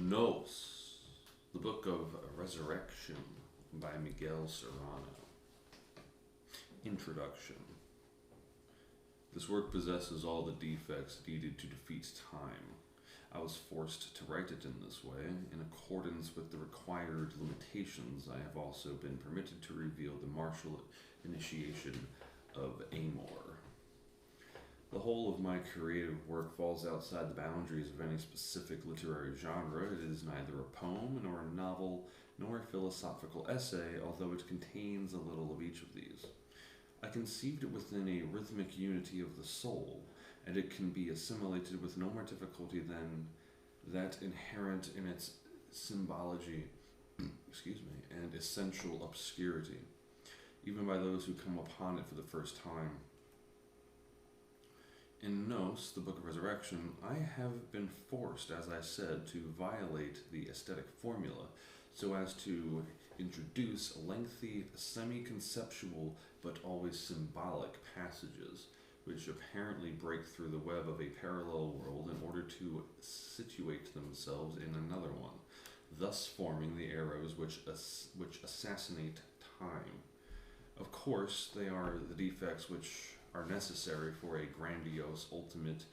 Nos, the Book of Resurrection by Miguel Serrano. Introduction. This work possesses all the defects needed to defeat time. I was forced to write it in this way. In accordance with the required limitations, I have also been permitted to reveal the martial initiation of Amor. The whole of my creative work falls outside the boundaries of any specific literary genre. It is neither a poem, nor a novel, nor a philosophical essay, although it contains a little of each of these. I conceived it within a rhythmic unity of the soul, and it can be assimilated with no more difficulty than that inherent in its symbology and essential obscurity, even by those who come upon it for the first time. In Nos, the Book of Resurrection, I have been forced, as I said, to violate the aesthetic formula so as to introduce lengthy, semi-conceptual, but always symbolic passages, which apparently break through the web of a parallel world in order to situate themselves in another one, thus forming the arrows which assassinate time. Of course, they are the defects which are necessary for a grandiose ultimate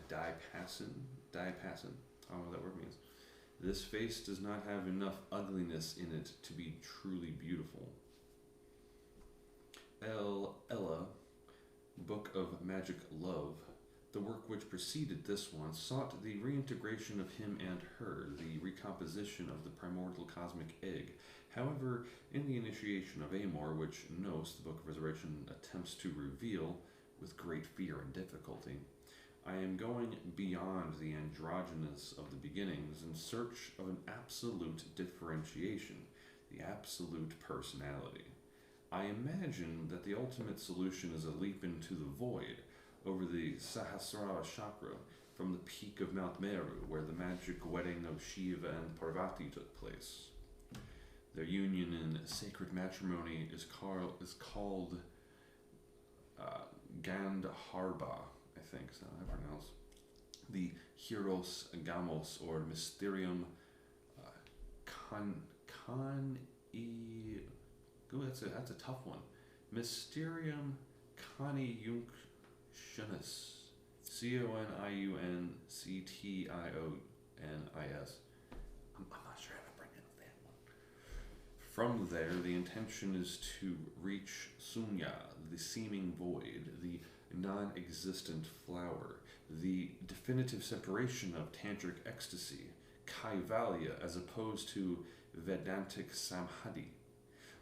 diapason. I don't know what that word means. This face does not have enough ugliness in it to be truly beautiful. Ella, Book of Magic Love, the work which preceded this one, sought the reintegration of him and her, the recomposition of the primordial cosmic egg. However, in the initiation of Amor, which Nos, the Book of Resurrection, attempts to reveal with great fear and difficulty, I am going beyond the androgynous of the beginnings in search of an absolute differentiation, the absolute personality. I imagine that the ultimate solution is a leap into the void, over the Sahasrara chakra, from the peak of Mount Meru, where the magic wedding of Shiva and Parvati took place. Their union in sacred matrimony is called Gandharba, I think is how I pronounce. The Hieros Gamos, or Mysterium that's a tough one. Mysterium Coniunctionis. Coniunctionis. I'm not sure how to pronounce that one. From there, the intention is to reach Sunya, the seeming void, the non-existent flower, the definitive separation of tantric ecstasy, kaivalya, as opposed to Vedantic samhadi.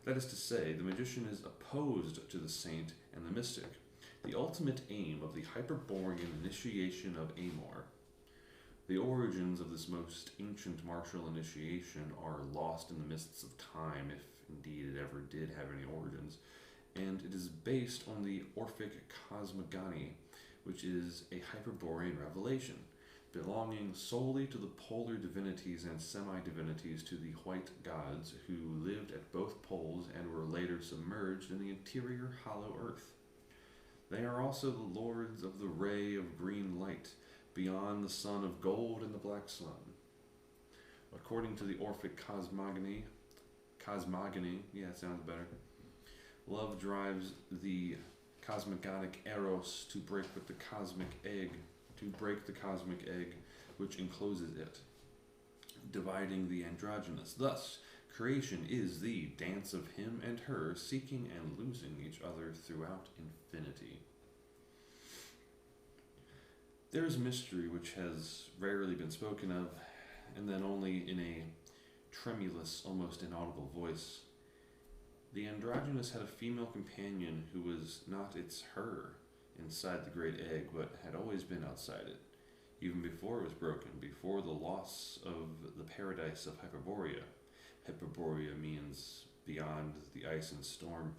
That is to say, the magician is opposed to the saint and the mystic, the ultimate aim of the Hyperborean initiation of Amor. The origins of this most ancient martial initiation are lost in the mists of time, if indeed it ever did have any origins, and it is based on the Orphic cosmogony, which is a Hyperborean revelation, belonging solely to the polar divinities and semi-divinities, to the white gods who lived at both poles and were later submerged in the interior hollow earth. They are also the lords of the ray of green light, beyond the sun of gold and the black sun. According to the Orphic cosmogony, yeah, it sounds better, love drives the cosmogonic eros to break the cosmic egg, which encloses it, dividing the androgynous. Thus, creation is the dance of him and her, seeking and losing each other throughout infinity. There is mystery which has rarely been spoken of, and then only in a tremulous, almost inaudible voice. The androgynous had a female companion who was not its her inside the great egg, but had always been outside it, even before it was broken, before the loss of the paradise of Hyperborea. Hyperborea means beyond the ice and storm.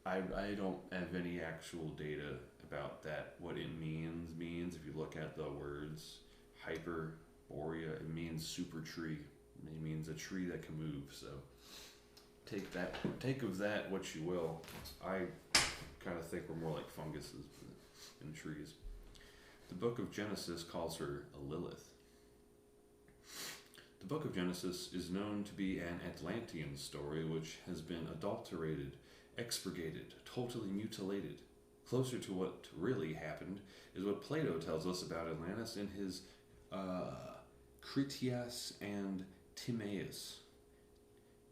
I don't have any actual data about that. What it means if you look at the words Hyperborea, it means super tree. It means a tree that can move. So take of that what you will. I kind of think we're more like funguses than trees. The book of Genesis calls her a Lilith. The book of Genesis is known to be an Atlantean story which has been adulterated, expurgated, totally mutilated. Closer to what really happened is what Plato tells us about Atlantis in his Critias and Timaeus.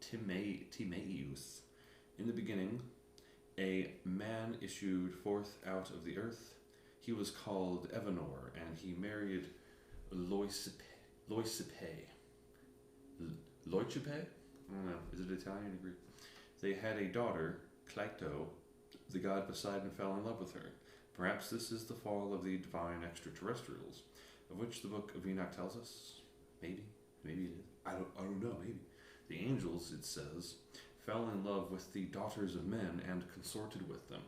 Timaeus. In the beginning, a man issued forth out of the earth. He was called Evanor, and he married Loisippe. Loicipe? I don't know. Is it Italian or Greek? They had a daughter, Cleito. The god Poseidon fell in love with her. Perhaps this is the fall of the divine extraterrestrials, of which the book of Enoch tells us. Maybe it is. I don't know. Maybe the angels, it says, fell in love with the daughters of men and consorted with them.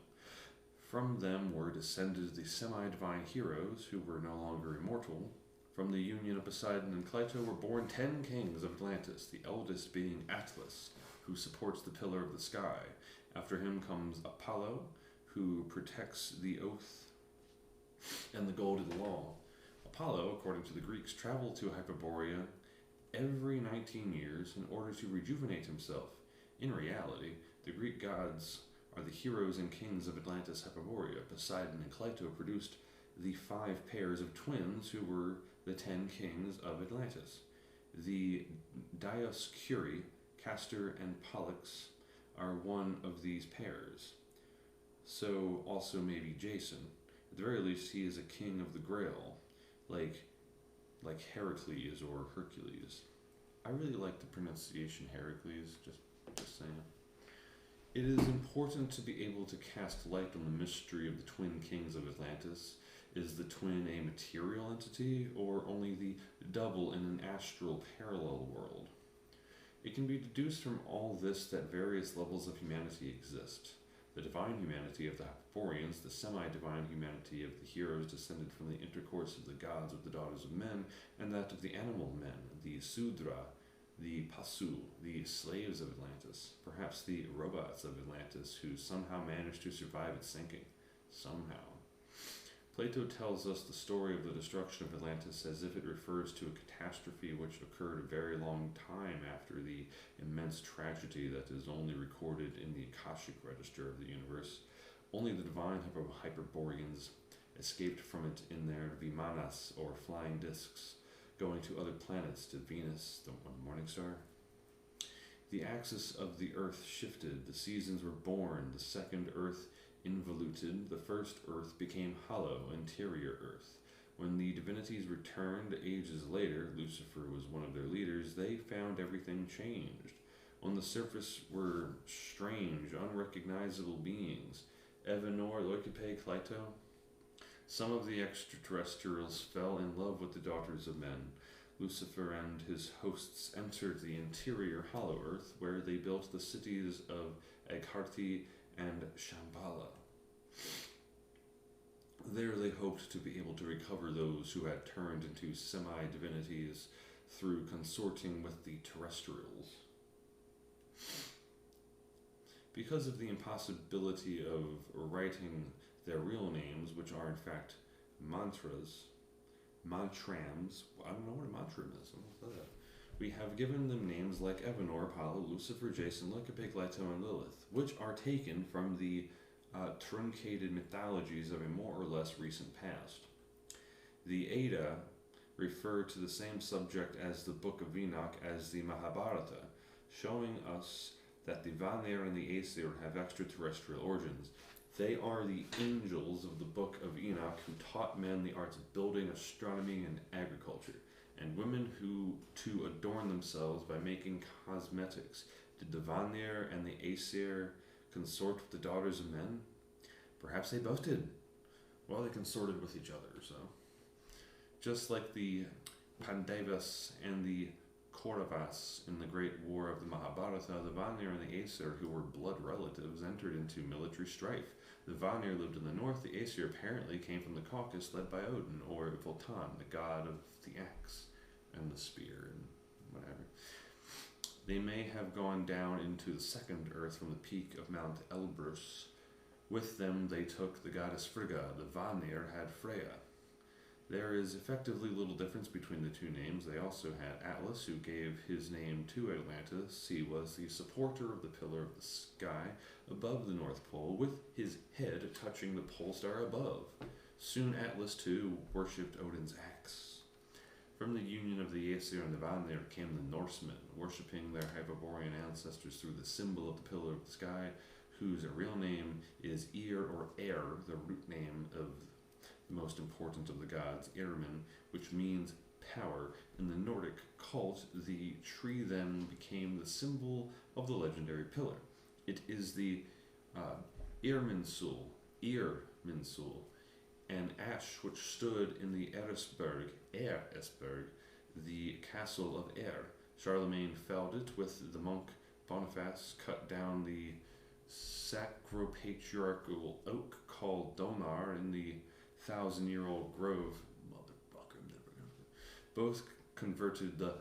From them were descended the semi-divine heroes who were no longer immortal. From the union of Poseidon and Cleito were born 10 kings of Atlantis, the eldest being Atlas, who supports the pillar of the sky. After him comes Apollo, who protects the oath and the golden law. Apollo, according to the Greeks, traveled to Hyperborea every 19 years in order to rejuvenate himself. In reality, the Greek gods are the heroes and kings of Atlantis Hyperborea. Poseidon and Cleito produced the 5 pairs of twins who were the 10 kings of Atlantis. The Dioscuri, Castor and Pollux, are one of these pairs. So also maybe Jason. At the very least, he is a king of the Grail, like Heracles or Hercules. I really like the pronunciation Heracles, just saying. It is important to be able to cast light on the mystery of the twin kings of Atlantis. Is the twin a material entity, or only the double in an astral parallel world? It can be deduced from all this that various levels of humanity exist. The divine humanity of the Hyperboreans, the semi-divine humanity of the heroes descended from the intercourse of the gods with the daughters of men, and that of the animal men, the Sudra, the Pasu, the slaves of Atlantis, perhaps the robots of Atlantis who somehow managed to survive its sinking. Somehow. Plato tells us the story of the destruction of Atlantis as if it refers to a catastrophe which occurred a very long time after the immense tragedy that is only recorded in the Akashic register of the universe. Only the divine Hyperboreans escaped from it in their Vimanas, or flying discs, going to other planets, to Venus, the morning star. The axis of the earth shifted, the seasons were born, the second earth involuted, the first earth became hollow, interior earth. When the divinities returned ages later, Lucifer was one of their leaders, they found everything changed. On the surface were strange, unrecognizable beings. Evanor, Loicipe, Cleito. Some of the extraterrestrials fell in love with the daughters of men. Lucifer and his hosts entered the interior hollow earth, where they built the cities of Agharti and Shambhala. There they hoped to be able to recover those who had turned into semi-divinities through consorting with the terrestrials. Because of the impossibility of writing their real names, which are in fact mantrams, I don't know what a mantram is, what's that? We have given them names like Evanor, Apollo, Lucifer, Jason, Loicipe, Cleito, and Lilith, which are taken from the truncated mythologies of a more or less recent past. The Edda refer to the same subject as the Book of Enoch as the Mahabharata, showing us that the Vanir and the Aesir have extraterrestrial origins. They are the angels of the Book of Enoch who taught men the arts of building, astronomy, and agriculture, and women who to adorn themselves by making cosmetics. Did the Vanir and the Aesir consort with the daughters of men? Perhaps they both did. Well, they consorted with each other, so. Just like the Pandavas and the Kauravas in the Great War of the Mahabharata, the Vanir and the Aesir, who were blood relatives, entered into military strife. The Vanir lived in the north, the Aesir apparently came from the Caucasus, led by Odin, or Wotan, the god of the axe and the spear and whatever. They may have gone down into the second earth from the peak of Mount Elbrus. With them they took the goddess Frigga. The Vanir had Freya. There is effectively little difference between the two names. They also had Atlas, who gave his name to Atlantis. He was the supporter of the pillar of the sky above the North Pole, with his head touching the pole star above. Soon Atlas, too, worshipped Odin's axe. From the union of the Aesir and the Vanir came the Norsemen, worshipping their Hyperborean ancestors through the symbol of the pillar of the sky, whose real name is Ir or Air, the root name of the most important of the gods, Irmin, which means power. In the Nordic cult, the tree then became the symbol of the legendary pillar. It is the Irminsul, an ash which stood in the Eresberg, the castle of Air. Charlemagne felled it with the monk Boniface, cut down the sacropatriarchal oak called Donar in the 1,000-year-old grove. Motherfucker, I'm never gonna. Both converted the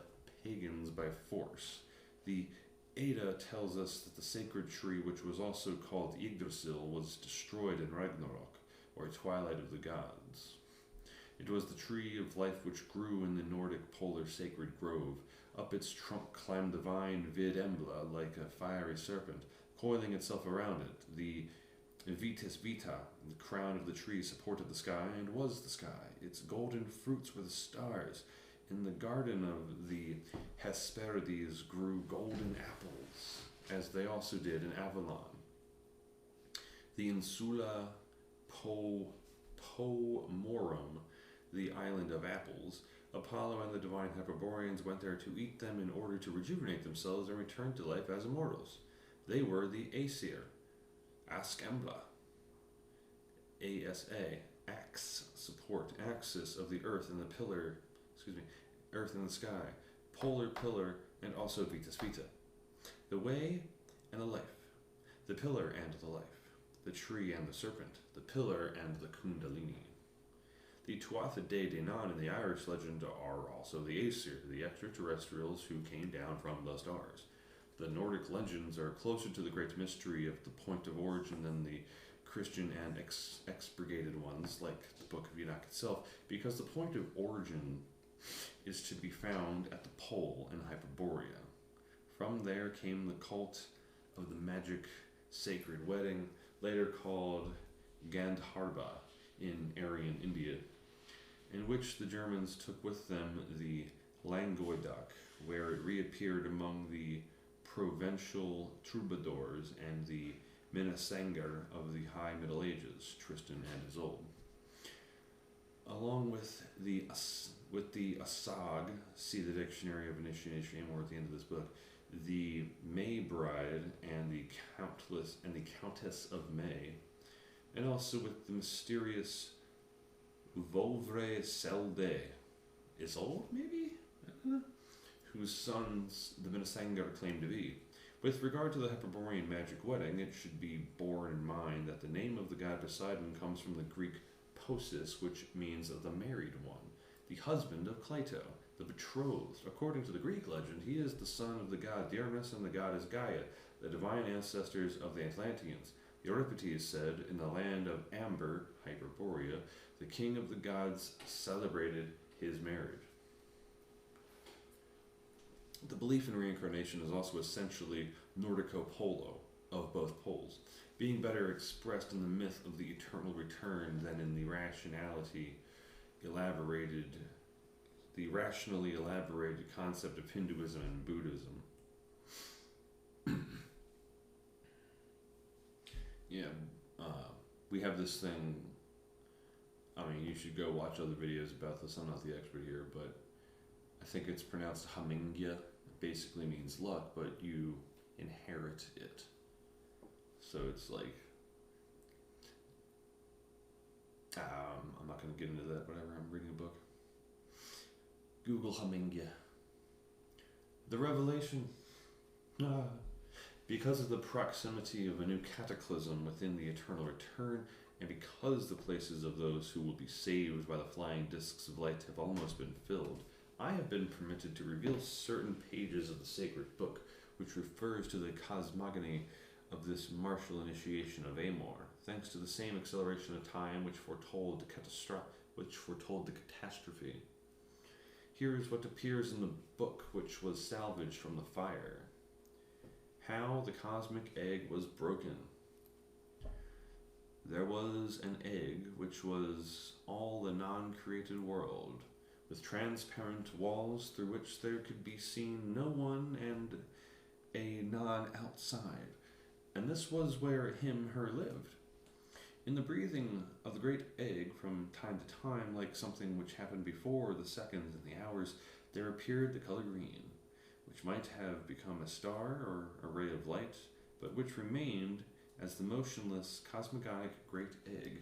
pagans by force. The Edda tells us that the sacred tree, which was also called Yggdrasil, was destroyed in Ragnarok, or Twilight of the Gods. It was the tree of life which grew in the Nordic polar sacred grove. Up its trunk climbed the vine Vidembla like a fiery serpent, coiling itself around it. The Vitis Vita, the crown of the tree, supported the sky and was the sky. Its golden fruits were the stars. In the garden of the Hesperides grew golden apples, as they also did in Avalon. The Insula Pomorum, the island of apples, Apollo and the divine Hyperboreans went there to eat them in order to rejuvenate themselves and return to life as immortals. They were the Aesir, Askembla, ASA, axe, support, axis of the earth and the pillar, earth and the sky, polar pillar, and also Vitas Vita. The way and the life, the pillar and the life, the tree and the serpent, the pillar and the Kundalini. The Tuatha De Danann in the Irish legend are also the Aesir, the extraterrestrials who came down from the stars. The Nordic legends are closer to the great mystery of the point of origin than the Christian and expurgated ones, like the Book of Enoch itself, because the point of origin is to be found at the pole in Hyperborea. From there came the cult of the magic sacred wedding, later called Gandharva in Aryan India, in which the Germans took with them the Languedoc, where it reappeared among the Provençal troubadours and the Minnesänger of the High Middle Ages, Tristan and Isolde. Along with the Asag, see the Dictionary of Initiation Amor at the end of this book, the May Bride and the Countess of May, and also with the mysterious Volvre Selde, Isolde maybe? Whose sons the Minnesänger claim to be. With regard to the Hyperborean magic wedding, it should be borne in mind that the name of the god Poseidon comes from the Greek Posis, which means the married one, the husband of Cleito, the betrothed. According to the Greek legend, he is the son of the god Diarmus and the goddess Gaia, the divine ancestors of the Atlanteans. Euripides said, in the land of Amber, Hyperborea, the king of the gods celebrated his marriage. The belief in reincarnation is also essentially Nordico-Polo, of both poles, being better expressed in the myth of the eternal return than in the rationally elaborated concept of Hinduism and Buddhism. We have this thing, I mean, you should go watch other videos about this, I'm not the expert here, but I think it's pronounced Hamingya. It basically means luck, but you inherit it. So it's like, I'm not going to get into that, whatever, I'm reading a book. Google Hamingya. The revelation. Because of the proximity of a new cataclysm within the eternal return, and because the places of those who will be saved by the flying discs of light have almost been filled, I have been permitted to reveal certain pages of the sacred book, which refers to the cosmogony of this martial initiation of Amor, thanks to the same acceleration of time which foretold the which foretold the catastrophe. Here is what appears in the book which was salvaged from the fire. How the cosmic egg was broken. There was an egg which was all the non-created world, with transparent walls through which there could be seen no one and a non-outside. And this was where her lived. In the breathing of the great egg, from time to time, like something which happened before the seconds and the hours, there appeared the color green, which might have become a star or a ray of light, but which remained as the motionless cosmogonic great egg.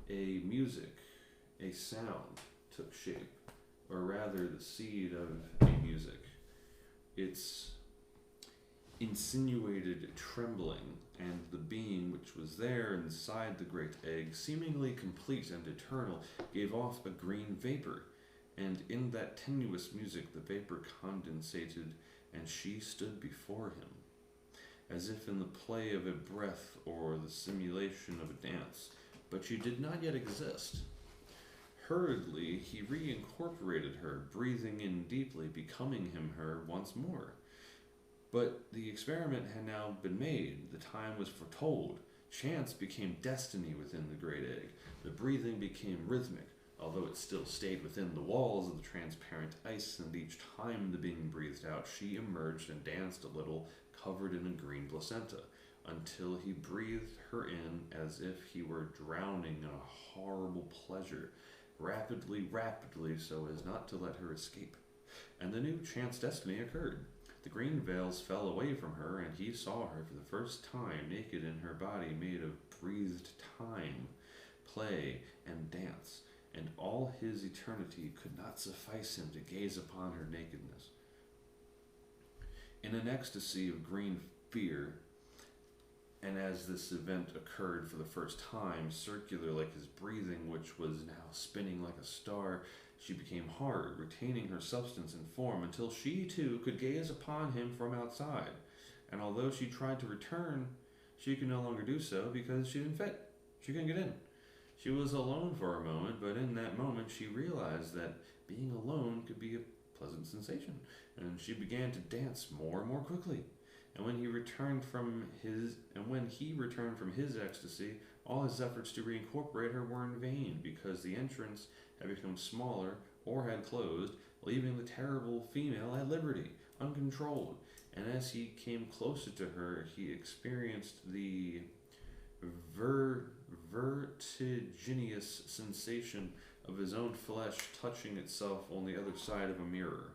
A music, a sound took shape, or rather the seed of a music. Its insinuated trembling, and the being which was there inside the great egg, seemingly complete and eternal, gave off a green vapor, and in that tenuous music the vapor condensated, and she stood before him, as if in the play of a breath or the simulation of a dance, but she did not yet exist. Hurriedly he reincorporated her, breathing in deeply, becoming her once more. But the experiment had now been made, the time was foretold. Chance became destiny within the great egg. The breathing became rhythmic, although it still stayed within the walls of the transparent ice, and each time the being breathed out, she emerged and danced a little, covered in a green placenta, until he breathed her in as if he were drowning in a horrible pleasure, rapidly, so as not to let her escape. And the new chance destiny occurred. The green veils fell away from her, and he saw her for the first time naked in her body made of breathed time, play, and dance, and all his eternity could not suffice him to gaze upon her nakedness. In an ecstasy of green fear, and as this event occurred for the first time, circular like his breathing, which was now spinning like a star, she became hard, retaining her substance and form, until she too could gaze upon him from outside. And although she tried to return, she could no longer do so because she didn't fit. She couldn't get in. She was alone for a moment, but in that moment she realized that being alone could be a pleasant sensation, and she began to dance more and more quickly. And when he returned from his ecstasy, all his efforts to reincorporate her were in vain, because the entrance had become smaller or had closed, leaving the terrible female at liberty, uncontrolled. And as he came closer to her, he experienced the vertiginous sensation of his own flesh touching itself on the other side of a mirror.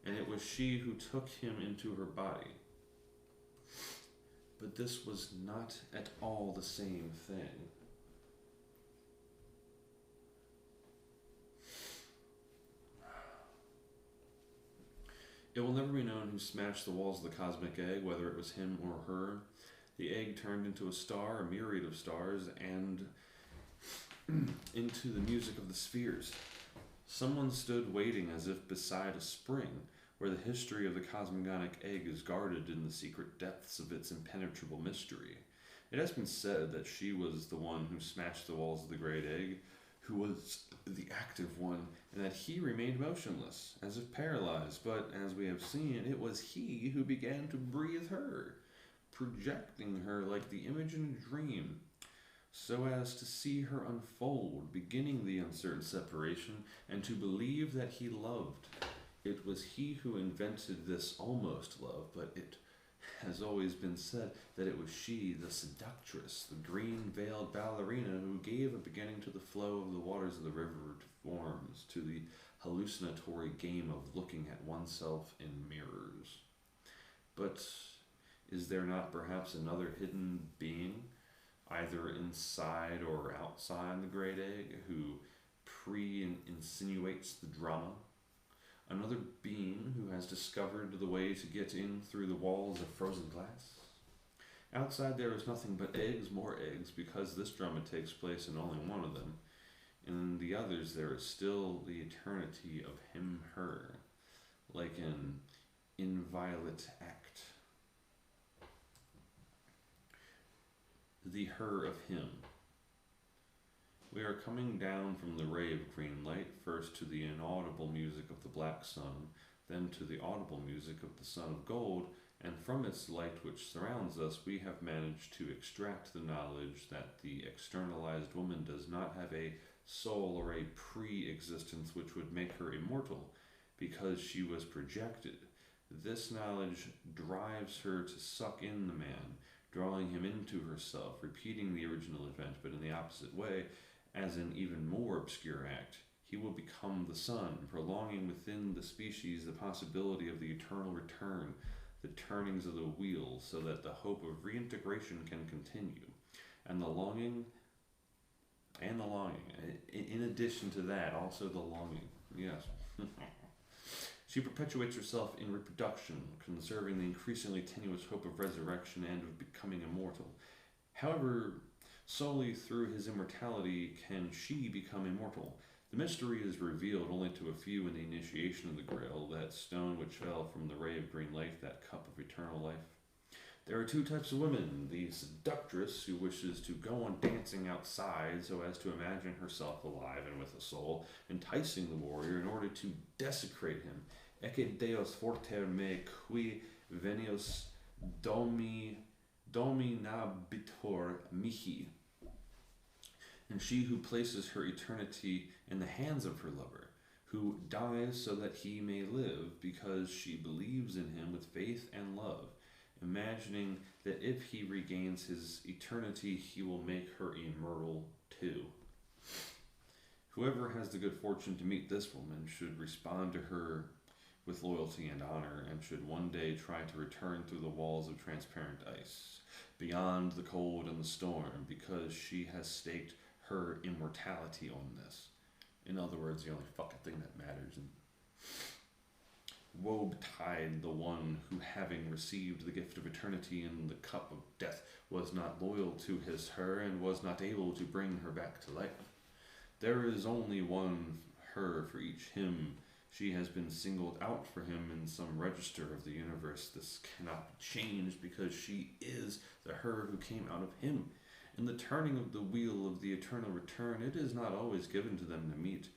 And it was she who took him into her body. But this was not at all the same thing. It will never be known who smashed the walls of the cosmic egg, whether it was him or her. The egg turned into a star, a myriad of stars, and into the music of the spheres. Someone stood waiting as if beside a spring, where the history of the cosmogonic egg is guarded in the secret depths of its impenetrable mystery. It has been said that she was the one who smashed the walls of the great egg, who was the active one, and that he remained motionless, as if paralyzed, but as we have seen, it was he who began to breathe her, projecting her like the image in a dream, so as to see her unfold, beginning the uncertain separation, and to believe that he loved. It was he who invented this almost love, but it has always been said that it was she, the seductress, the green-veiled ballerina, who gave a beginning to the flow of the waters of the river forms, to the hallucinatory game of looking at oneself in mirrors. But is there not perhaps another hidden being, either inside or outside the great egg, who pre-insinuates the drama? Another being who has discovered the way to get in through the walls of frozen glass? Outside there is nothing but eggs, more eggs, because this drama takes place in only one of them. In the others there is still the eternity of him, her, like an inviolate act. The her of him. We are coming down from the ray of green light, first to the inaudible music of the black sun, then to the audible music of the sun of gold, and from its light which surrounds us, we have managed to extract the knowledge that the externalized woman does not have a soul or a pre-existence which would make her immortal, because she was projected. This knowledge drives her to suck in the man, drawing him into herself, repeating the original event, but in the opposite way, as an even more obscure act. He will become the sun, prolonging within the species the possibility of the eternal return, the turnings of the wheel, so that the hope of reintegration can continue. And the longing, in addition to that, also the longing, yes. She perpetuates herself in reproduction, conserving the increasingly tenuous hope of resurrection and of becoming immortal. However, solely through his immortality can she become immortal. The mystery is revealed only to a few in the initiation of the Grail, that stone which fell from the ray of green light, that cup of eternal life. There are two types of women: the seductress, who wishes to go on dancing outside so as to imagine herself alive and with a soul, enticing the warrior in order to desecrate him. Ecce Deus forter me qui venius dominabitur mihi. And she who places her eternity in the hands of her lover, who dies so that he may live, because she believes in him with faith and love, imagining that if he regains his eternity, he will make her immortal too. Whoever has the good fortune to meet this woman should respond to her with loyalty and honor, and should one day try to return through the walls of transparent ice, beyond the cold and the storm, because she has staked her immortality on this. In other words, the only fucking thing that matters. And woe betide the one who, having received the gift of eternity in the cup of death, was not loyal to her, and was not able to bring her back to life. There is only one her for each him. She has been singled out for him in some register of the universe. This cannot be changed, because she is the her who came out of him. In the turning of the wheel of the eternal return, it is not always given to them to meet.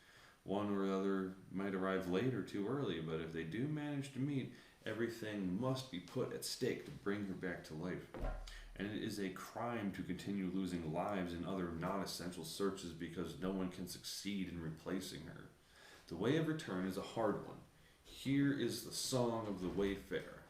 One or the other might arrive late or too early, but if they do manage to meet, everything must be put at stake to bring her back to life. And it is a crime to continue losing lives in other non-essential searches, because no one can succeed in replacing her. The way of return is a hard one. Here is the song of the wayfarer.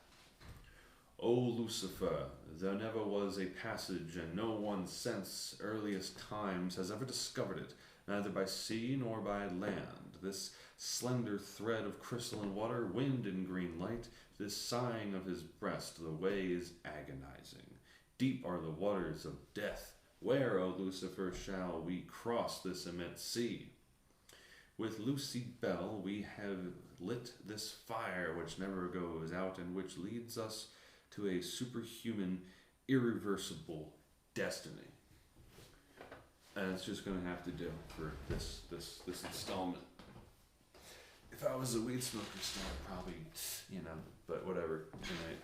O Lucifer, there never was a passage, and no one since earliest times has ever discovered it, neither by sea nor by land. This slender thread of crystalline water, wind and green light, this sighing of his breast, the way is agonizing. Deep are the waters of death. Where, O Lucifer, shall we cross this immense sea? With Lucy Bell we have lit this fire which never goes out, and which leads us to a superhuman, irreversible destiny. And it's just going to have to do for this installment. If I was a weed smoker still, I'd probably, but whatever, tonight.